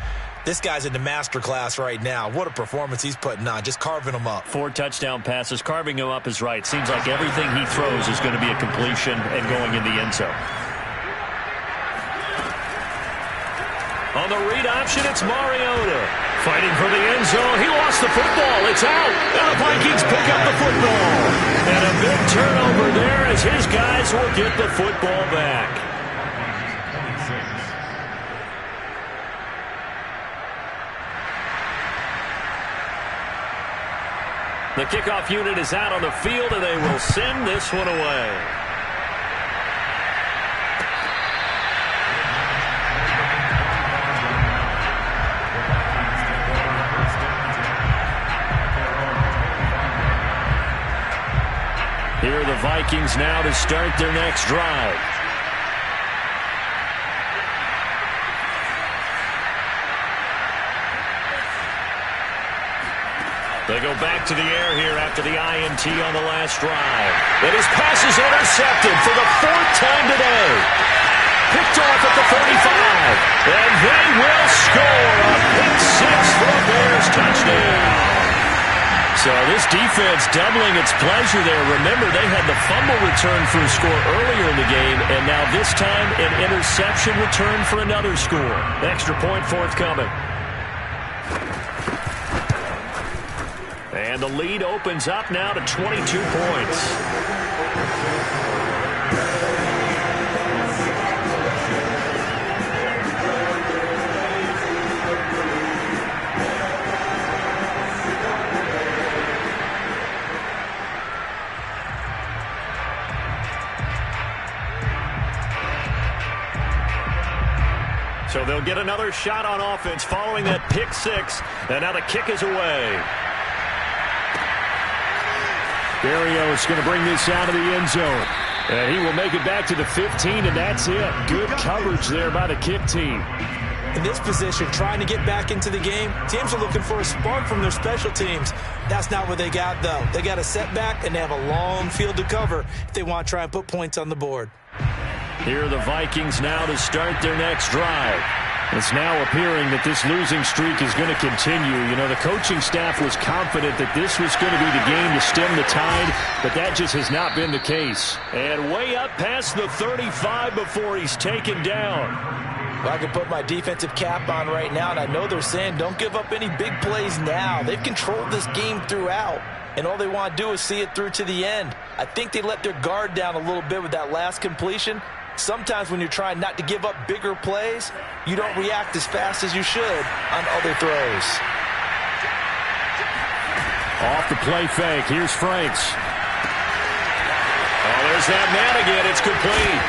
this guy's in the master class right now. What a performance he's putting on, just carving them up. 4 touchdown passes. Carving him up is right. Seems like everything he throws is going to be a completion and going in the end zone. On the read option, it's Mariota. Fighting for the end zone. He lost the football. It's out. And the Vikings pick up the football. And a big turnover there as his guys will get the football back. The kickoff unit is out on the field, and they will send this one away. Here are the Vikings now to start their next drive. They go back to the air here after the INT on the last drive. And his pass is intercepted for the 4th time today. Picked off at the 35. And they will score a pick 6 for a Bears touchdown. So this defense doubling its pleasure there. Remember, they had the fumble return for a score earlier in the game, and now this time an interception return for another score. Extra point forthcoming. And the lead opens up now to 22 points. So they'll get another shot on offense following that pick 6. And now the kick is away. Barrio is going to bring this out of the end zone. And he will make it back to the 15, and that's it. Good coverage there by the kick team. In this position, trying to get back into the game, teams are looking for a spark from their special teams. That's not what they got, though. They got a setback, and they have a long field to cover if they want to try and put points on the board. Here are the Vikings now to start their next drive. It's now appearing that this losing streak is going to continue. You know, the coaching staff was confident that this was going to be the game to stem the tide, but that just has not been the case. And way up past the 35 before he's taken down. Well, I can put my defensive cap on right now, and I know they're saying don't give up any big plays now. They've controlled this game throughout, and all they want to do is see it through to the end. I think they let their guard down a little bit with that last completion. Sometimes when you're trying not to give up bigger plays, you don't react as fast as you should on other throws. Off the play fake. Here's Franks. Oh, there's that man again. It's complete.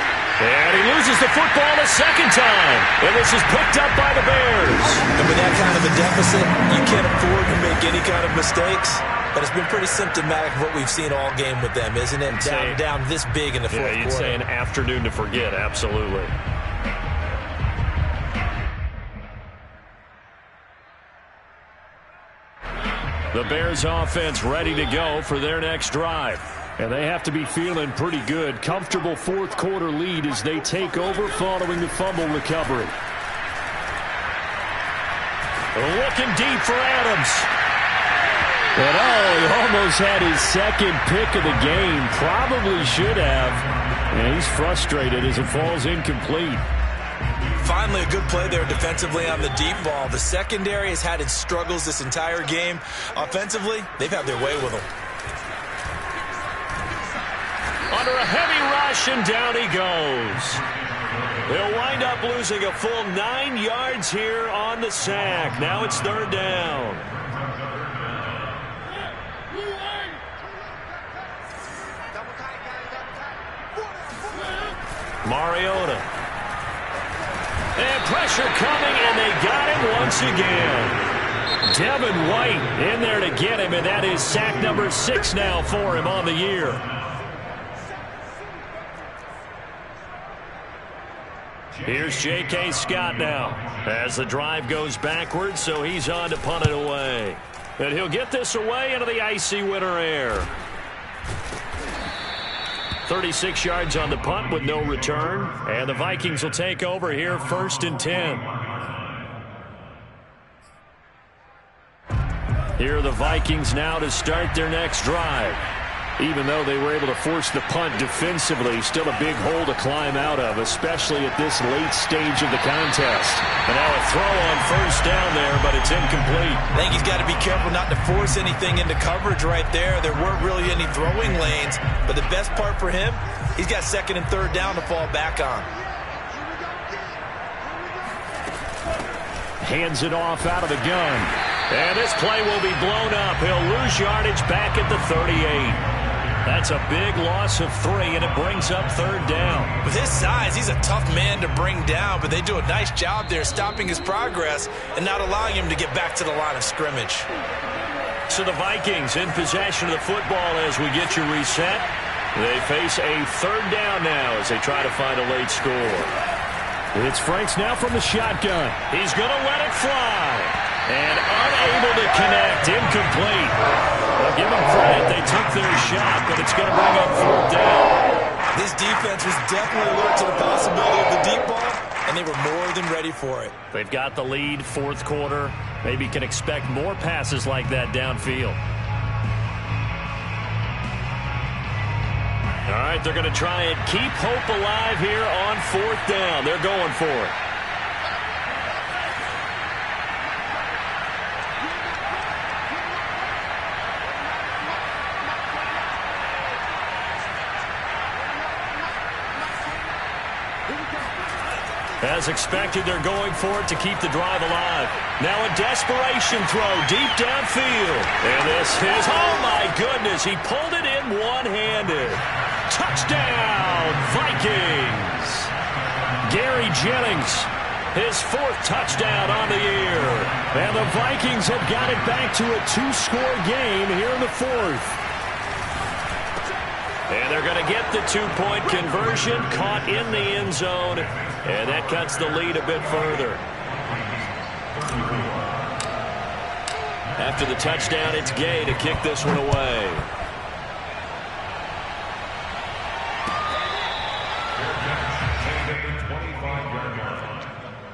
And he loses the football a second time. And this is picked up by the Bears. And with that kind of a deficit, you can't afford to make any kind of mistakes. But it's been pretty symptomatic of what we've seen all game with them, isn't it? Down this big in the fourth quarter. Yeah, you'd say an afternoon to forget, absolutely. The Bears offense ready to go for their next drive. And they have to be feeling pretty good. Comfortable fourth quarter lead as they take over following the fumble recovery. Looking deep for Adams. And he almost had his second pick of the game. Probably should have. And he's frustrated as it falls incomplete. Finally, a good play there defensively on the deep ball. The secondary has had its struggles this entire game. Offensively, they've had their way with them. Under a heavy rush, and down he goes. They'll wind up losing a full 9 yards here on the sack. Now it's third down. Mariota. And pressure coming, and they got him once again. Devin White in there to get him, and that is sack number 6 now for him on the year. Here's J.K. Scott now as the drive goes backwards, so he's on to punt it away. And he'll get this away into the icy winter air. 36 yards on the punt with no return. And the Vikings will take over here, 1st and 10. Here are the Vikings now to start their next drive. Even though they were able to force the punt defensively, still a big hole to climb out of, especially at this late stage of the contest. And now a throw on 1st down there, but it's incomplete. I think he's got to be careful not to force anything into coverage right there. There weren't really any throwing lanes, but the best part for him, he's got 2nd and 3rd down to fall back on. Hands it off out of the gun. And this play will be blown up. He'll lose yardage back at the 38. That's a big loss of 3, and it brings up 3rd down. With his size, he's a tough man to bring down, but they do a nice job there stopping his progress and not allowing him to get back to the line of scrimmage. So the Vikings in possession of the football as we get you reset. They face a 3rd down now as they try to find a late score. It's Franks now from the shotgun. He's going to let it fly. And unable to connect. Incomplete. Well, give them credit. They took their shot, but it's going to bring up 4th down. This defense was definitely alert to the possibility of the deep ball, and they were more than ready for it. They've got the lead, 4th quarter. Maybe can expect more passes like that downfield. All right, they're going to try and keep hope alive here on 4th down. They're going for it. As expected, they're going for it to keep the drive alive. Now a desperation throw deep downfield. And this is, oh my goodness, he pulled it in one-handed. Touchdown, Vikings. Gary Jennings, his 4th touchdown on the year. And the Vikings have got it back to a 2-score game here in the 4th. And they're going to get the 2-point conversion, caught in the end zone, and that cuts the lead a bit further. After the touchdown, it's Gay to kick this one away.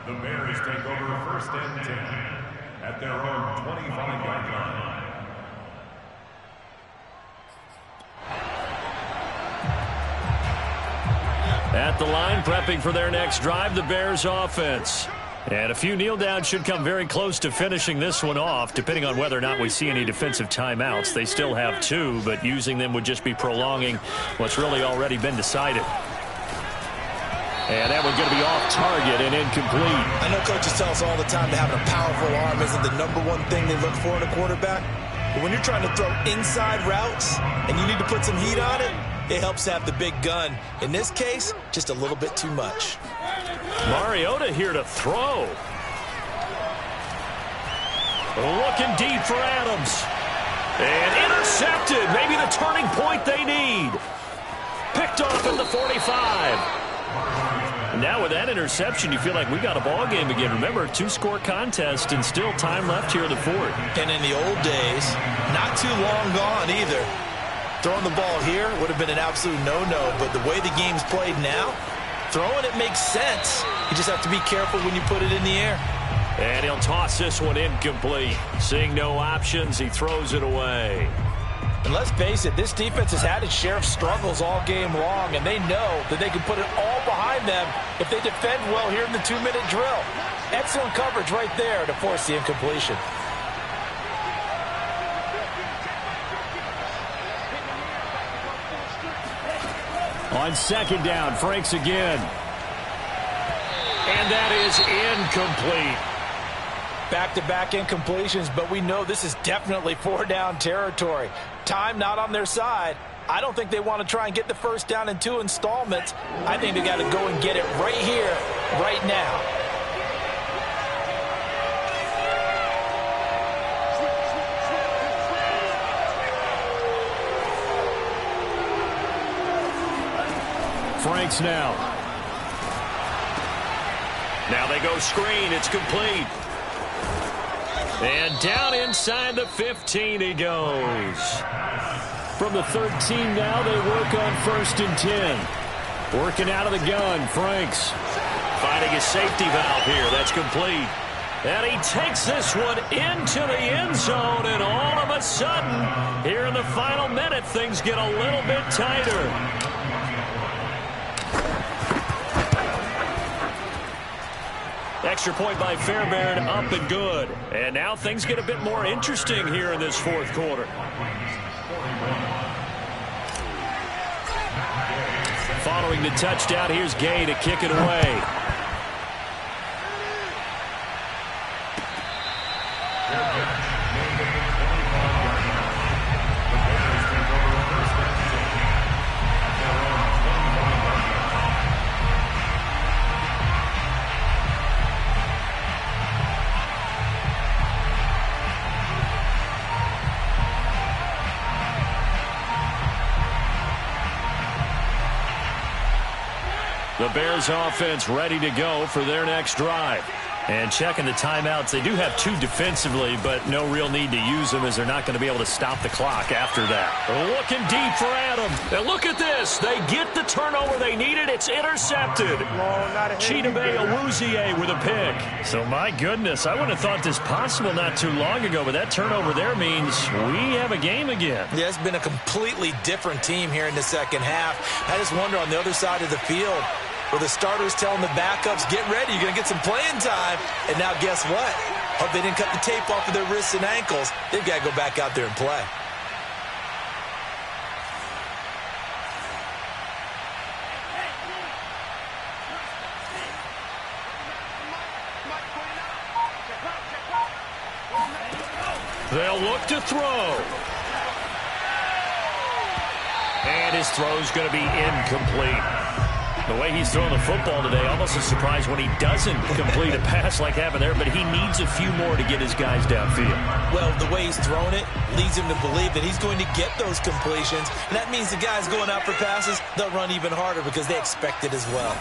The Bears take over 1st and 10 at their own 25-yard line. At the line, prepping for their next drive, the Bears offense. And a few kneel downs should come very close to finishing this one off, depending on whether or not we see any defensive timeouts. They still have 2, but using them would just be prolonging what's really already been decided. And that one's going to be off target and incomplete. I know coaches tell us all the time that having a powerful arm isn't the #1 thing they look for in a quarterback. But when you're trying to throw inside routes and you need to put some heat on it, it helps to have the big gun. In this case, just a little bit too much. Mariota here to throw. Looking deep for Adams. And intercepted. Maybe the turning point they need. Picked off at the 45. Now with that interception, you feel like we got a ball game again. Remember, 2-score contest and still time left here in the 4th. And in the old days, not too long gone either. Throwing the ball here would have been an absolute no-no, but the way the game's played now, throwing it makes sense. You just have to be careful when you put it in the air. And he'll toss this one incomplete. Seeing no options, he throws it away. And let's face it, this defense has had its share of struggles all game long, and they know that they can put it all behind them if they defend well here in the 2-minute drill. Excellent coverage right there to force the incompletion. On second down, Franks again. And that is incomplete. Back-to-back incompletions, but we know this is definitely 4-down territory. Time not on their side. I don't think they want to try and get the first down in 2 installments. I think they got to go and get it right here, right now. Franks now. Now they go screen. It's complete. And down inside the 15 he goes. From the 13 now, they work on 1st and 10. Working out of the gun, Franks. Finding a safety valve here. That's complete. And he takes this one into the end zone, and all of a sudden, here in the final minute, things get a little bit tighter. Extra point by Fairbairn, up and good. And now things get a bit more interesting here in this 4th quarter. Following the touchdown, here's Gay to kick it away. The Bears offense ready to go for their next drive. And checking the timeouts, they do have 2 defensively, but no real need to use them as they're not going to be able to stop the clock after that. Looking deep for Adam. And look at this. They get the turnover they needed. It's intercepted. Chidobe Awuzie with a pick. So, my goodness, I wouldn't have thought this possible not too long ago, but that turnover there means we have a game again. Yeah, it's been a completely different team here in the second half. I just wonder on the other side of the field, where the starters telling the backups, get ready, you're going to get some playing time. And now guess what? Hope they didn't cut the tape off of their wrists and ankles. They've got to go back out there and play. They'll look to throw. And his throw's going to be incomplete. The way he's throwing the football today, almost a surprise when he doesn't complete a pass like happened there, but he needs a few more to get his guys downfield. Well, the way he's thrown it leads him to believe that he's going to get those completions, and that means the guys going out for passes, they'll run even harder because they expect it as well.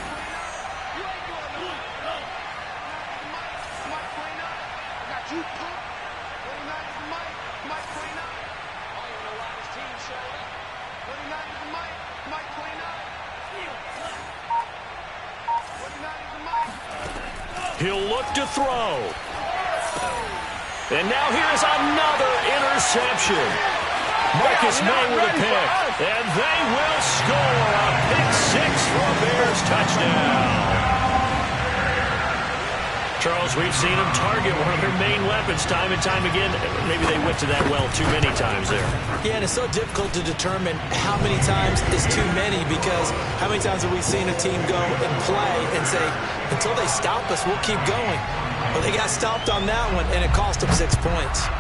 He'll look to throw. And now here's another interception. Marcus May with a pick. And they will score a pick 6 for a Bears touchdown. Charles, we've seen them target one of their main weapons time and time again. Maybe they went to that well too many times there. Yeah, and it's so difficult to determine how many times is too many, because how many times have we seen a team go and play and say, until they stop us, we'll keep going. But they got stopped on that one, and it cost them 6 points.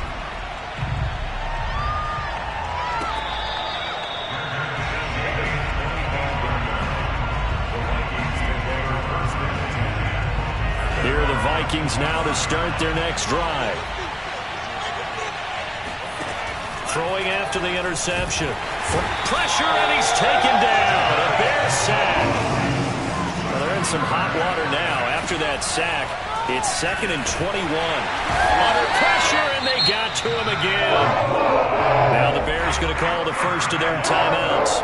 Here are the Vikings now to start their next drive. Throwing after the interception. Pressure, and he's taken down. A Bears sack. Well, they're in some hot water now. After that sack, it's 2nd and 21. Under pressure, and they got to him again. Now the Bears going to call the first of their timeouts.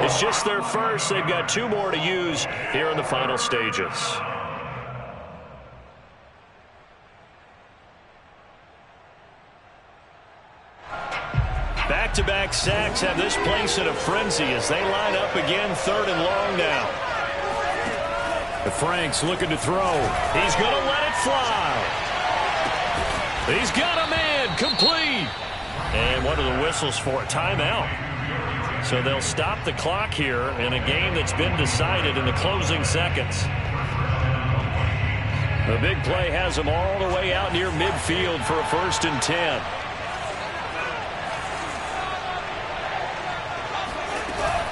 It's just their first. They've got 2 more to use here in the final stages. back-to-back sacks have this place in a frenzy as they line up again 3rd and long now. Frank's looking to throw. He's going to let it fly. He's got a man complete. And what are the whistles for? Timeout. So they'll stop the clock here in a game that's been decided in the closing seconds. The big play has them all the way out near midfield for a 1st and 10.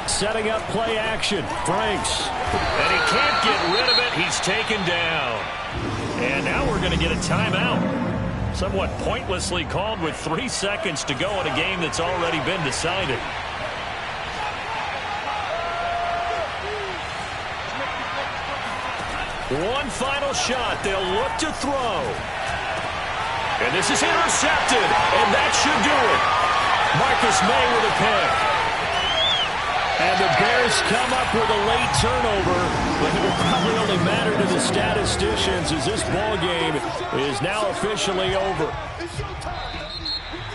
Setting up play action. Franks. And he can't get rid of it. He's taken down. And now we're going to get a timeout. Somewhat pointlessly called with 3 seconds to go in a game that's already been decided. One final shot. They'll look to throw. And this is intercepted. And that should do it. Marcus May with a pick. And the Bears come up with a late turnover, but it will probably only matter to the statisticians as this ball game is now officially over.